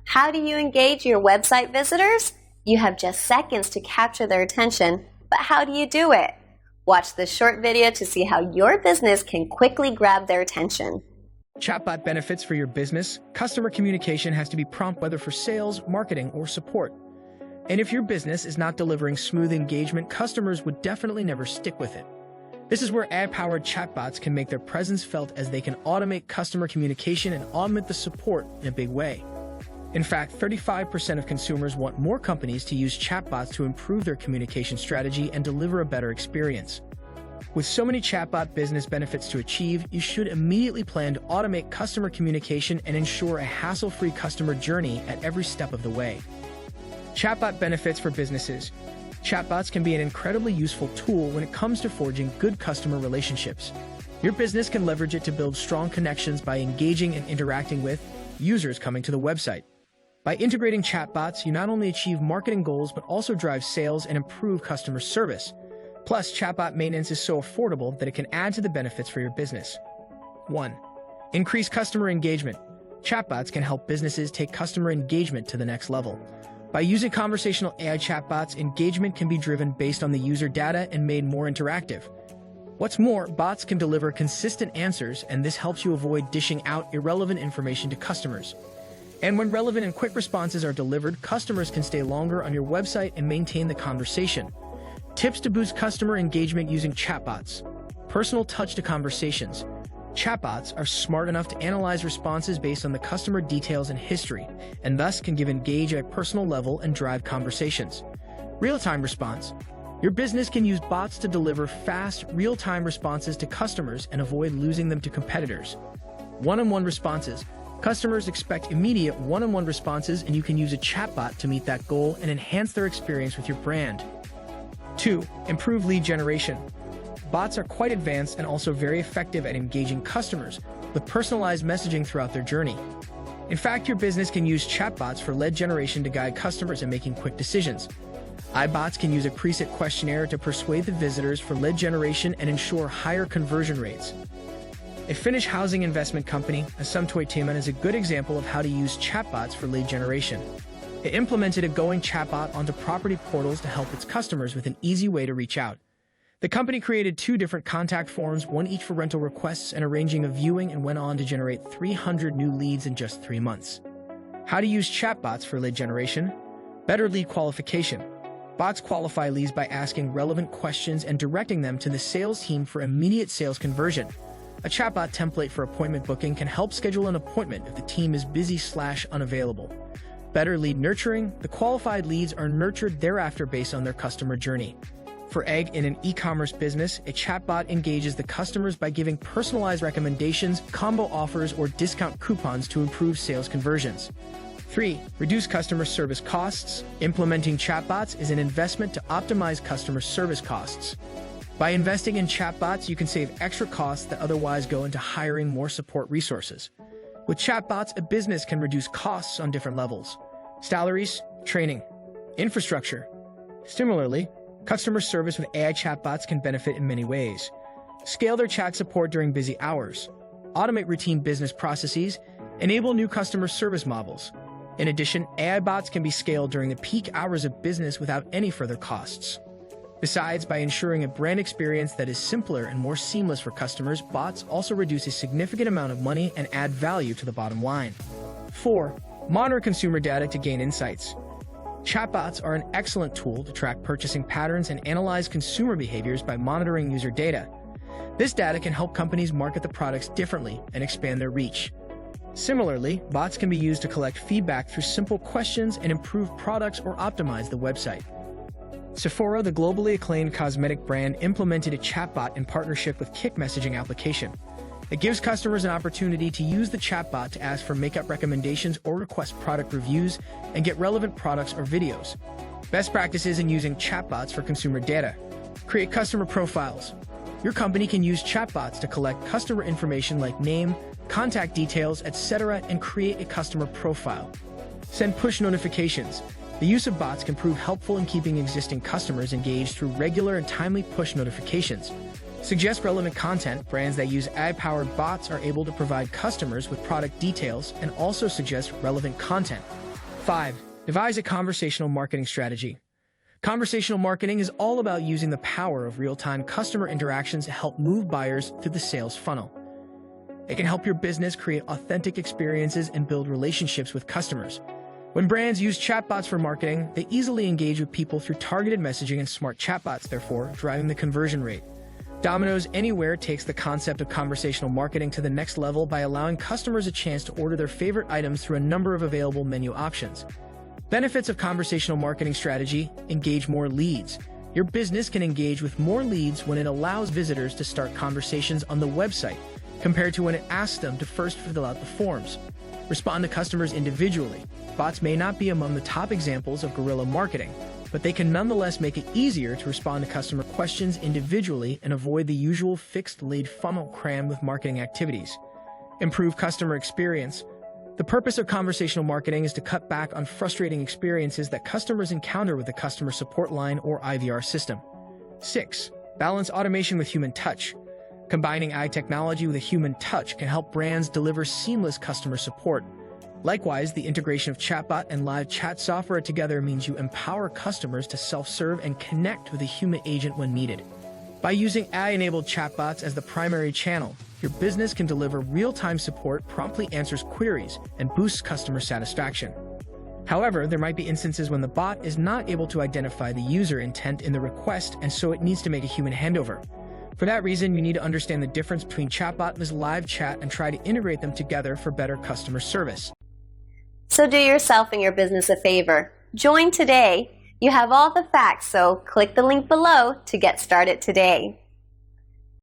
How do you engage your website visitors? You have just seconds to capture their attention, but how do you do it? Watch this short video to see how your business can quickly grab their attention. Chatbot benefits for your business. Customer communication has to be prompt, whether for sales, marketing, or support. And if your business is not delivering smooth engagement, customers would definitely never stick with it. This is where AI-powered chatbots can make their presence felt, as they can automate customer communication and augment the support in a big way. In fact, 35% of consumers want more companies to use chatbots to improve their communication strategy and deliver a better experience. With so many chatbot business benefits to achieve, you should immediately plan to automate customer communication and ensure a hassle-free customer journey at every step of the way. Chatbot benefits for businesses. Chatbots can be an incredibly useful tool when it comes to forging good customer relationships. Your business can leverage it to build strong connections by engaging and interacting with users coming to the website. By integrating chatbots, you not only achieve marketing goals but also drive sales and improve customer service. Plus, chatbot maintenance is so affordable that it can add to the benefits for your business. 1. Increase customer engagement. Chatbots can help businesses take customer engagement to the next level. By using conversational AI chatbots, engagement can be driven based on the user data and made more interactive. What's more, bots can deliver consistent answers, and this helps you avoid dishing out irrelevant information to customers. And when relevant and quick responses are delivered, customers can stay longer on your website and maintain the conversation. Tips to boost customer engagement using chatbots. Personal touch to conversations. Chatbots are smart enough to analyze responses based on the customer details and history, and thus can engage at a personal level and drive conversations. Real-time response. Your business can use bots to deliver fast, real-time responses to customers and avoid losing them to competitors. One-on-one responses. Customers expect immediate one-on-one responses, and you can use a chatbot to meet that goal and enhance their experience with your brand. 2. Improve lead generation. Bots are quite advanced and also very effective at engaging customers with personalized messaging throughout their journey. In fact, your business can use chatbots for lead generation to guide customers in making quick decisions. iBots can use a preset questionnaire to persuade the visitors for lead generation and ensure higher conversion rates. A Finnish housing investment company, Asuntoitima, is a good example of how to use chatbots for lead generation. It implemented a going chatbot onto property portals to help its customers with an easy way to reach out. The company created 2 different contact forms, one each for rental requests and arranging a viewing, and went on to generate 300 new leads in just 3 months. How to use chatbots for lead generation? Better lead qualification. Bots qualify leads by asking relevant questions and directing them to the sales team for immediate sales conversion. A chatbot template for appointment booking can help schedule an appointment if the team is busy/unavailable. Better lead nurturing. The qualified leads are nurtured thereafter based on their customer journey. For in an e-commerce business, a chatbot engages the customers by giving personalized recommendations, combo offers, or discount coupons to improve sales conversions. 3. Reduce customer service costs. Implementing chatbots is an investment to optimize customer service costs. By investing in chatbots, you can save extra costs that otherwise go into hiring more support resources. With chatbots, a business can reduce costs on different levels: salaries, training, infrastructure. Similarly, customer service with AI chatbots can benefit in many ways. Scale their chat support during busy hours. Automate routine business processes. Enable new customer service models. In addition, AI bots can be scaled during the peak hours of business without any further costs. Besides, by ensuring a brand experience that is simpler and more seamless for customers, bots also reduce a significant amount of money and add value to the bottom line. 4. Monitor consumer data to gain insights. Chatbots are an excellent tool to track purchasing patterns and analyze consumer behaviors by monitoring user data. This data can help companies market the products differently and expand their reach. Similarly, bots can be used to collect feedback through simple questions and improve products or optimize the website. Sephora, the globally acclaimed cosmetic brand, implemented a chatbot in partnership with Kik messaging application. It gives customers an opportunity to use the chatbot to ask for makeup recommendations or request product reviews and get relevant products or videos. Best practices in using chatbots for consumer data. Create customer profiles. Your company can use chatbots to collect customer information like name, contact details, etc., and create a customer profile. Send push notifications. The use of bots can prove helpful in keeping existing customers engaged through regular and timely push notifications. Suggest relevant content. Brands that use AI-powered bots are able to provide customers with product details and also suggest relevant content. 5. Devise a conversational marketing strategy. Conversational marketing is all about using the power of real-time customer interactions to help move buyers through the sales funnel. It can help your business create authentic experiences and build relationships with customers. When brands use chatbots for marketing, they easily engage with people through targeted messaging and smart chatbots, therefore driving the conversion rate. Domino's Anywhere takes the concept of conversational marketing to the next level by allowing customers a chance to order their favorite items through a number of available menu options. Benefits of conversational marketing strategy: engage more leads. Your business can engage with more leads when it allows visitors to start conversations on the website, compared to when it asks them to first fill out the forms. Respond to customers individually. Bots may not be among the top examples of guerrilla marketing, but they can nonetheless make it easier to respond to customer questions individually and avoid the usual fixed lead funnel crammed with marketing activities. Improve customer experience. The purpose of conversational marketing is to cut back on frustrating experiences that customers encounter with the customer support line or IVR system. 6. Balance automation with human touch. Combining AI technology with a human touch can help brands deliver seamless customer support. Likewise, the integration of chatbot and live chat software together means you empower customers to self-serve and connect with a human agent when needed. By using AI-enabled chatbots as the primary channel, your business can deliver real-time support, promptly answers queries, and boosts customer satisfaction. However, there might be instances when the bot is not able to identify the user intent in the request, and so it needs to make a human handover. For that reason, you need to understand the difference between chatbot and live chat and try to integrate them together for better customer service. So do yourself and your business a favor. Join today. You have all the facts, so click the link below to get started today.